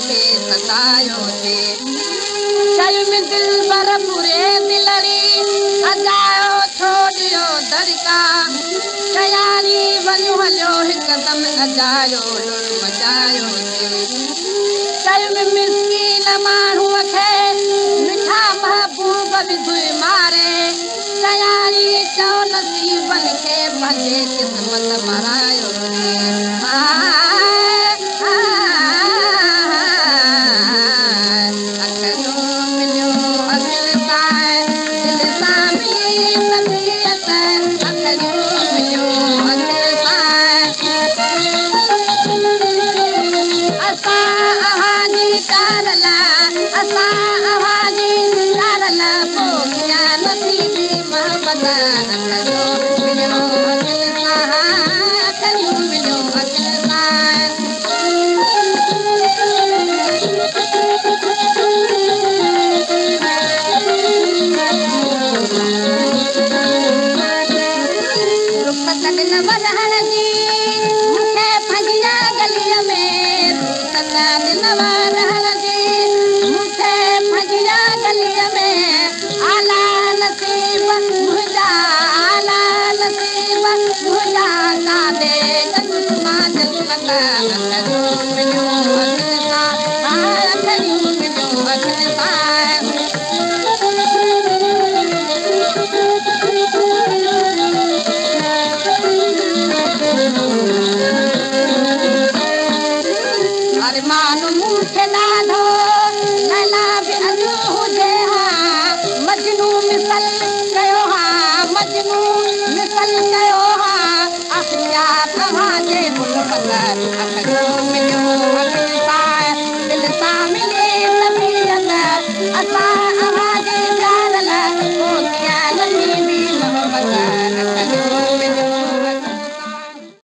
खे सतायो थे चल में दिल भर पूरे दिलड़ी अजायो छोड़ियो दरका तयारी वञो हलियो हिकदम अजायो लुट मचायो थे चल में मिसकीन माण्हूअ खे मिठा महबूब विधुई मारे तयारी चओ नसीबनि खे पंहिंजे क़िस्मत मरायो मिलियो